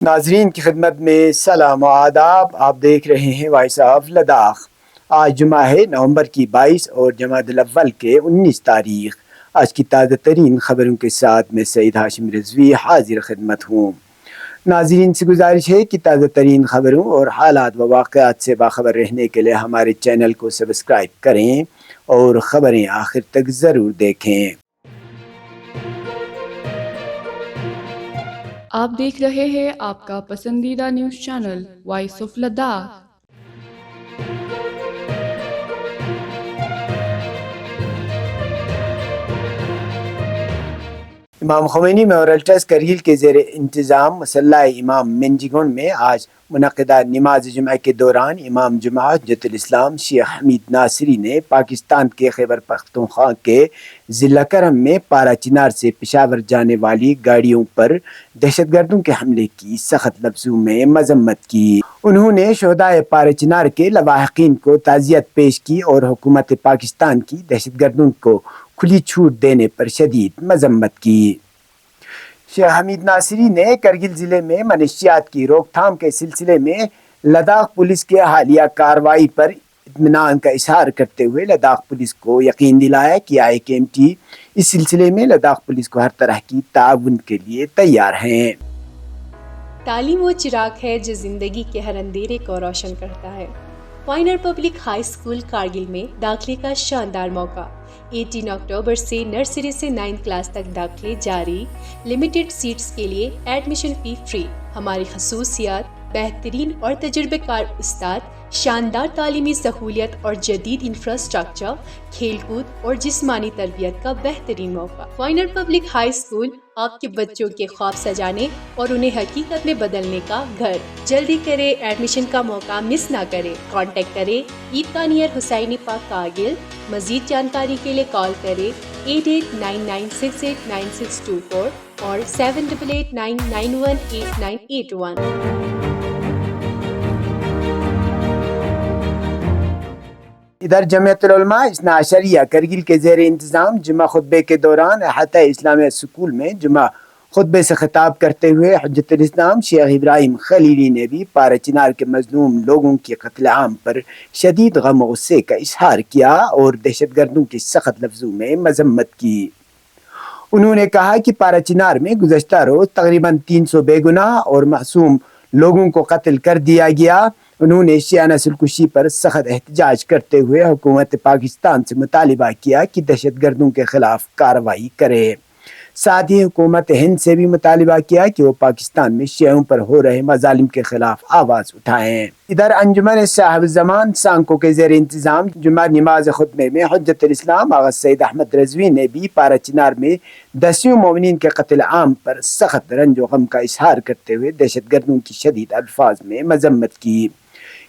ناظرین کی خدمت میں سلام و آداب. آپ دیکھ رہے ہیں وائس آف لداخ. آج جمعہ ہے نومبر کی 22 اور جمادی الاول کے 19 تاریخ. آج کی تازہ ترین خبروں کے ساتھ میں سعید ہاشم رضوی حاضر خدمت ہوں. ناظرین سے گزارش ہے کہ تازہ ترین خبروں اور حالات و واقعات سے باخبر رہنے کے لیے ہمارے چینل کو سبسکرائب کریں اور خبریں آخر تک ضرور دیکھیں. آپ دیکھ رہے ہیں آپ کا پسندیدہ news channel voice of Ladakh. Imam Khomeini memorial trust Kargil کے زیر انتظام مسلح امام منجگن میں آج منعقدہ نماز جمعہ کے دوران امام جمعہ حجت الاسلام شیخ حمید ناصری نے پاکستان کے خیبر پختونخوا کے ضلع کرم میں پارا چنار سے پشاور جانے والی گاڑیوں پر دہشت گردوں کے حملے کی سخت لفظوں میں مذمت کی. انہوں نے شہدائے پارا چنار کے لواحقین کو تعزیت پیش کی اور حکومت پاکستان کی دہشت گردوں کو کھلی چھوٹ دینے پر شدید مذمت کی. شیخ حمید ناصری نے کرگل ضلع میں منشیات کی روک تھام کے سلسلے میں لداخ پولیس کے حالیہ کارروائی پر اطمینان کا اظہار کرتے ہوئے لداخ پولیس کو یقین دلایا کہ IKMT اس سلسلے میں لداخ پولیس کو ہر طرح کی تعاون کے لیے تیار ہیں. تعلیم وہ چراغ ہے جو زندگی کے ہر اندھیرے کو روشن کرتا ہے. Finer public high school Kargil میں داخلے کا شاندار موقع. 18 اکتوبر سے نرسری سے 9 کلاس تک داخلے جاری. لمیٹڈ سیٹس کے لیے ایڈمیشن فی فری. ہماری خصوصیات: بہترین اور تجربے کار استاد، شاندار تعلیمی سہولیت اور جدید انفراسٹرکچر، کھیل کود اور جسمانی تربیت کا بہترین موقع. فائنر پبلک ہائی اسکول آپ کے بچوں کے خواب سجانے اور انہیں حقیقت میں بدلنے کا گھر. جلدی کرے، ایڈمیشن کا موقع مس نہ کرے. کانٹیکٹ کرے عیدگاہ نیئر حسینی پارک کارگل. مزید جانکاری کے لیے کال کرے 8899689624 اور 7889918981. ادھر جمعیت العلماء اثنا عشریہ کرگل کے زیر انتظام جمعہ خطبے کے دوران احاطہ اسلامیہ اسکول میں جمعہ خطبے سے خطاب کرتے ہوئے حجت الاسلام شیخ ابراہیم خلیلی نے بھی پارا چنار کے مظلوم لوگوں کے قتل عام پر شدید غم و غصے کا اظہار کیا اور دہشت گردوں کی سخت لفظوں میں مذمت کی. انہوں نے کہا کہ پارا چنار میں گزشتہ روز تقریباً 300 بے گناہ اور معصوم لوگوں کو قتل کر دیا گیا. انہوں نے شیعہ نسل کشی پر سخت احتجاج کرتے ہوئے حکومت پاکستان سے مطالبہ کیا کہ دہشت گردوں کے خلاف کارروائی کرے. ساتھ ہی حکومت ہند سے بھی مطالبہ کیا کہ وہ پاکستان میں شیعوں پر ہو رہے مظالم کے خلاف آواز اٹھائیں. ادھر انجمن صاحب زمان سانکو کے زیر انتظام جمعہ نماز خطبے میں حجت الاسلام آغا سید احمد رضوی نے بھی پارا چنار میں 10 مومنین کے قتل عام پر سخت رنج و غم کا اظہار کرتے ہوئے دہشت گردوں کی شدید الفاظ میں مذمت کی.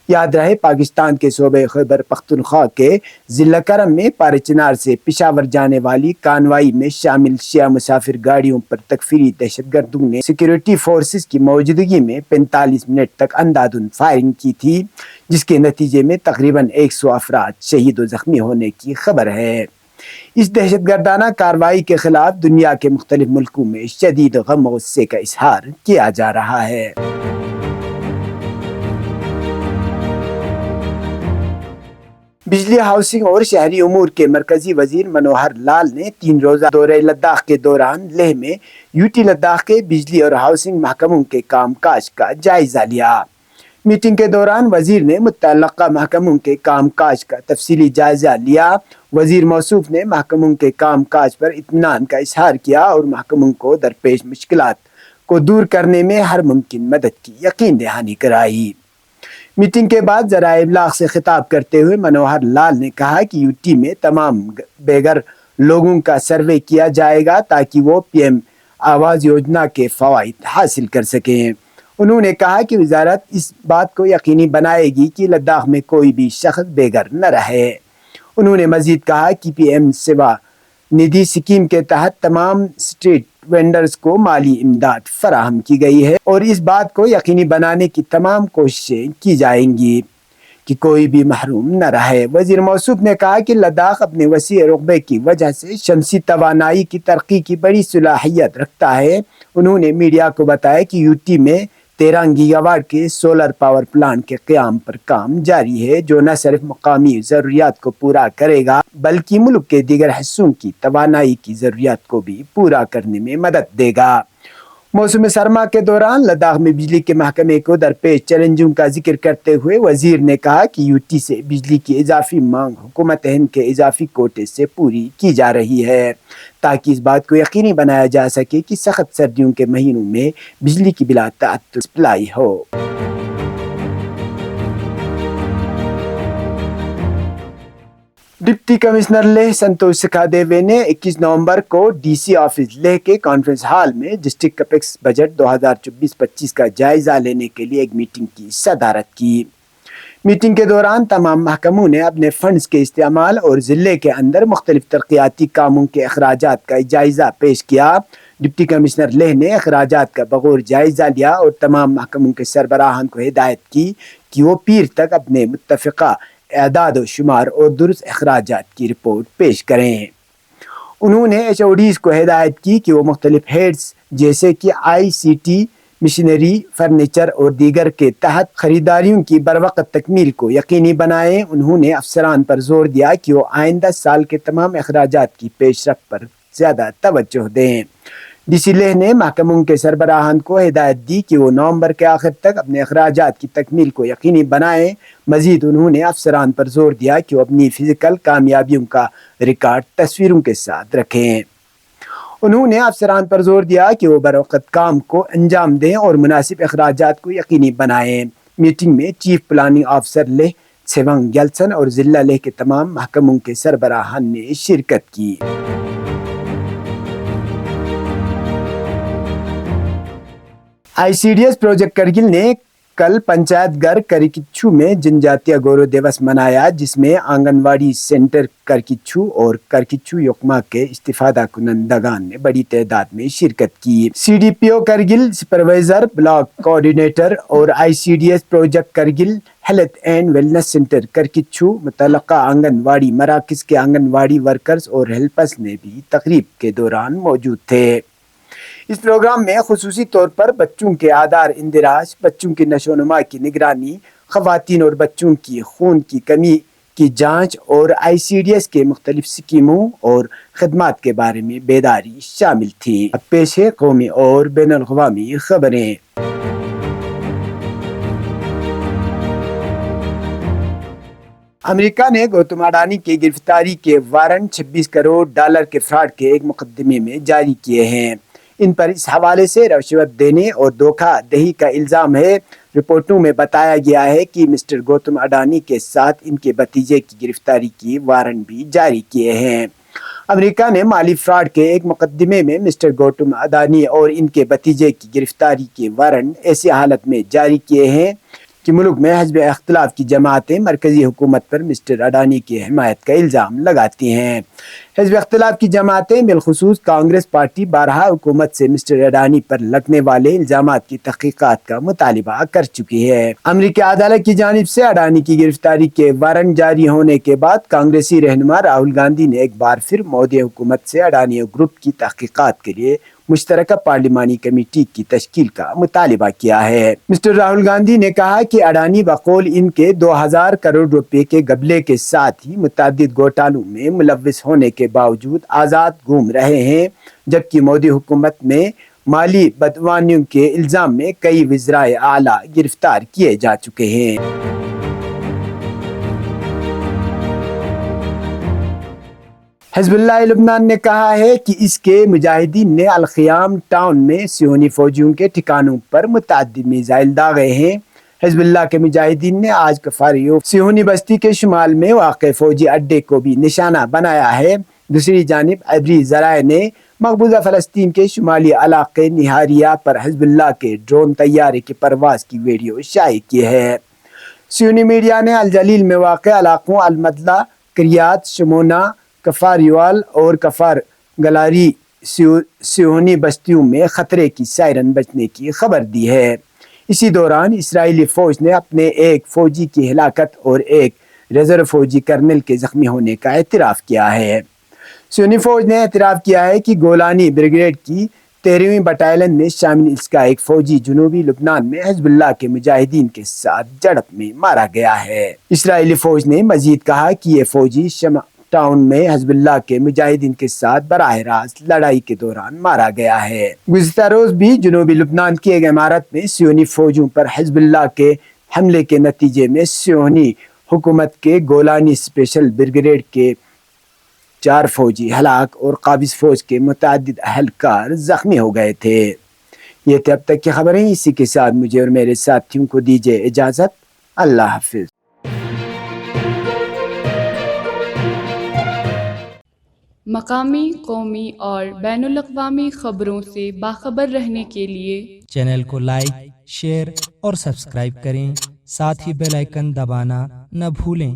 یاد رہے پاکستان کے صوبہ خیبر پختونخوا کے ضلع کرم میں پارا چنار سے پشاور جانے والی کانوائی میں شامل شیعہ مسافر گاڑیوں پر تکفیری دہشت گردوں نے سیکیورٹی فورسز کی موجودگی میں 45 منٹ تک اندھادھند فائرنگ کی تھی، جس کے نتیجے میں تقریباً 100 افراد شہید و زخمی ہونے کی خبر ہے. اس دہشت گردانہ کارروائی کے خلاف دنیا کے مختلف ملکوں میں شدید غم و غصے کا اظہار کیا جا رہا ہے. بجلی، ہاؤسنگ اور شہری امور کے مرکزی وزیر منوہر لال نے 3 روزہ دورہ لداخ کے دوران لیہ میں UT لداخ کے بجلی اور ہاؤسنگ محکموں کے کام کاج کا جائزہ لیا. میٹنگ کے دوران وزیر نے متعلقہ محکموں کے کام کاج کا تفصیلی جائزہ لیا. وزیر موصوف نے محکموں کے کام کاج پر اطمینان کا اظہار کیا اور محکموں کو درپیش مشکلات کو دور کرنے میں ہر ممکن مدد کی یقین دہانی کرائی. میٹنگ کے بعد ذرائع ابلاغ سے خطاب کرتے ہوئے منوہر لال نے کہا کہ UT میں تمام بے گھر لوگوں کا سروے کیا جائے گا تاکہ وہ PM آواس یوجنا کے فوائد حاصل کر سکیں. انہوں نے کہا کہ وزارت اس بات کو یقینی بنائے گی کہ لداخ میں کوئی بھی شخص بے گھر نہ رہے. انہوں نے مزید کہا کہ PM سیوا ندھی اسکیم کے تحت تمام اسٹریٹ وینڈرز کو مالی امداد فراہم کی گئی ہے اور اس بات کو یقینی بنانے کی تمام کوششیں کی جائیں گی کہ کوئی بھی محروم نہ رہے. وزیر موصوف نے کہا کہ لداخ اپنے وسیع رقبے کی وجہ سے شمسی توانائی کی ترقی کی بڑی صلاحیت رکھتا ہے. انہوں نے میڈیا کو بتایا کہ UT میں 13 گیگاواٹ کے سولر پاور پلانٹ کے قیام پر کام جاری ہے، جو نہ صرف مقامی ضروریات کو پورا کرے گا بلکہ ملک کے دیگر حصوں کی توانائی کی ضروریات کو بھی پورا کرنے میں مدد دے گا۔ موسم سرما کے دوران لداخ میں بجلی کے محکمے کو درپیش چیلنجوں کا ذکر کرتے ہوئے وزیر نے کہا کہ یوٹی سے بجلی کی اضافی مانگ حکومت ہند کے اضافی کوٹے سے پوری کی جا رہی ہے، تاکہ اس بات کو یقینی بنایا جا سکے کہ سخت سردیوں کے مہینوں میں بجلی کی بلا تعطل سپلائی ہو۔ ڈپٹی کمشنر لیہ سنتوش سکھادیوے نے 21 نومبر کو ڈی سی آفس لیہ کے کانفرنس ہال میں ڈسٹرکٹ کپیکس بجٹ 2024-25 کا جائزہ لینے کے لیے ایک میٹنگ کی صدارت کی۔ میٹنگ کے دوران تمام محکموں نے اپنے فنڈز کے استعمال اور ضلع کے اندر مختلف ترقیاتی کاموں کے اخراجات کا جائزہ پیش کیا۔ ڈپٹی کمشنر لیہ نے اخراجات کا بغور جائزہ لیا اور تمام محکموں کے سربراہان کو ہدایت کی کہ وہ پیر تک اپنے متفقہ اعداد و شمار اور درست اخراجات کی رپورٹ پیش کریں۔ انہوں نے ایچ او ڈیز کو ہدایت کی کہ وہ مختلف ہیڈز جیسے کہ آئی سی ٹی، مشینری، فرنیچر اور دیگر کے تحت خریداریوں کی بروقت تکمیل کو یقینی بنائیں۔ انہوں نے افسران پر زور دیا کہ وہ آئندہ سال کے تمام اخراجات کی پیش رفت پر زیادہ توجہ دیں۔ ڈی سی لیہ نے محکموں کے سربراہان کو ہدایت دی کہ وہ نومبر کے آخر تک اپنے اخراجات کی تکمیل کو یقینی بنائیں۔ مزید انہوں نے افسران پر زور دیا کہ وہ اپنی فزیکل کامیابیوں کا ریکارڈ تصویروں کے ساتھ رکھیں۔ انہوں نے افسران پر زور دیا کہ وہ بروقت کام کو انجام دیں اور مناسب اخراجات کو یقینی بنائیں۔ میٹنگ میں چیف پلاننگ آفیسر لیہ سیونگ گیلسن اور ضلع لیہ کے تمام محکموں کے سربراہان نے شرکت کی۔ I C D S project Kargil نے کل پنچایت گھر کرکچھو میں جن جاتیہ گورو دیوس منایا، جس میں آنگن واڑی سینٹر کرکچھو اور کرکچھو یوکما کے استفادہ کنندگان نے بڑی تعداد میں شرکت کی۔ C D P O Kargil, supervisor, block coordinator اور I C D S project Kargil health and wellness centre کرکچھو متعلقہ آنگن واڑی مراکز کے آنگن واڑی ورکرز اور ہیلپرز نے بھی تقریب کے دوران موجود تھے۔ اس پروگرام میں خصوصی طور پر بچوں کے آدھار اندراج، بچوں کی نشو و نما کی نگرانی، خواتین اور بچوں کی خون کی کمی کی جانچ اور آئی سی ڈی ایس کے مختلف اسکیموں اور خدمات کے بارے میں بیداری شامل تھی۔ اب پیش ہے قومی اور بین الاقوامی خبریں۔ امریکہ نے گوتم اڈانی کی گرفتاری کے وارنٹ $26 کروڑ کے فراڈ کے ایک مقدمے میں جاری کیے ہیں۔ ان پر اس حوالے سے رشوت دینے اور دھوکہ دہی کا الزام ہے۔ رپورٹوں میں بتایا گیا ہے کہ مسٹر گوتم اڈانی کے ساتھ ان کے بھتیجے کی گرفتاری کی وارنٹ بھی جاری کیے ہیں۔ امریکہ نے مالی فراڈ کے ایک مقدمے میں مسٹر گوتم اڈانی اور ان کے بھتیجے کی گرفتاری کے وارنٹ ایسی حالت میں جاری کیے ہیں کہ ملک میں حزب اختلاف کی جماعتیں مرکزی حکومت پر مسٹر اڈانی کی حمایت کا الزام لگاتی ہیں۔ حزب اختلاف کی جماعتیں بالخصوص کانگریس پارٹی بارہا حکومت سے مسٹر اڈانی پر لگنے والے الزامات کی تحقیقات کا مطالبہ کر چکی ہے۔ امریکی عدالت کی جانب سے اڈانی کی گرفتاری کے وارنٹ جاری ہونے کے بعد کانگریسی رہنما راہل گاندھی نے ایک بار پھر مودی حکومت سے اڈانی گروپ کی تحقیقات کے لیے مشترکہ پارلیمانی کمیٹی کی تشکیل کا مطالبہ کیا ہے۔ مسٹر راہل گاندھی نے کہا کہ اڈانی بقول ان کے 2000 کروڑ روپے کے گھپلے کے ساتھ ہی متعدد گھوٹالوں میں ملوث ہونے کے باوجود آزاد گھوم رہے ہیں، جبکہ مودی حکومت میں مالی بدعنوانیوں کے الزام میں کئی وزرائے اعلیٰ گرفتار کیے جا چکے ہیں۔ حزب اللہ لبنان نے کہا ہے کہ اس کے مجاہدین نے الخیام ٹاؤن میں صہیونی فوجیوں کے ٹھکانوں پر متعدد میزائل داغے ہیں۔ حزب اللہ کے مجاہدین نے آج کفاریو صہیونی بستی کے شمال میں واقع فوجی اڈے کو بھی نشانہ بنایا ہے۔ دوسری جانب عبری ذرائع نے مقبوضہ فلسطین کے شمالی علاقے نہاریہ پر حزب اللہ کے ڈرون طیارے کی پرواز کی ویڈیو شائع کی ہے۔ صہیونی میڈیا نے الجلیل میں واقع علاقوں المدلہ، کریات شمونہ، کفار یوال اور کفار گلاری صہیونی بستیوں میں خطرے کی سائرن بجنے کی خبر دی ہے۔ اسی دوران اسرائیلی فوج نے اپنے ایک فوجی کی ہلاکت اور ایک ریزرو فوجی کرنل کے زخمی ہونے کا اعتراف کیا ہے۔ صہیونی فوج نے اعتراف کیا ہے کہ گولانی بریگیڈ کی 13ویں بٹالین میں شامل اس کا ایک فوجی جنوبی لبنان میں حزب اللہ کے مجاہدین کے ساتھ جھڑپ میں مارا گیا ہے۔ اسرائیلی فوج نے مزید کہا کہ یہ فوجی شمع ٹاؤن میں حزب اللہ کے مجاہدین کے ساتھ براہ راست لڑائی کے دوران مارا گیا ہے۔ گزشتہ روز بھی جنوبی لبنان کی ایک عمارت میں صہیونی فوجوں پر حزب اللہ کے حملے کے نتیجے میں صہیونی حکومت کے گولانی اسپیشل بریگیڈ کے 4 فوجی ہلاک اور قابض فوج کے متعدد اہلکار زخمی ہو گئے تھے۔ یہ تھے اب تک کی خبریں، اسی کے ساتھ مجھے اور میرے ساتھیوں کو دیجیے اجازت۔ اللہ حافظ۔ مقامی، قومی اور بین الاقوامی خبروں سے باخبر رہنے کے لیے چینل کو لائک، شیئر اور سبسکرائب کریں، ساتھ ہی بیل آئیکن دبانا نہ بھولیں۔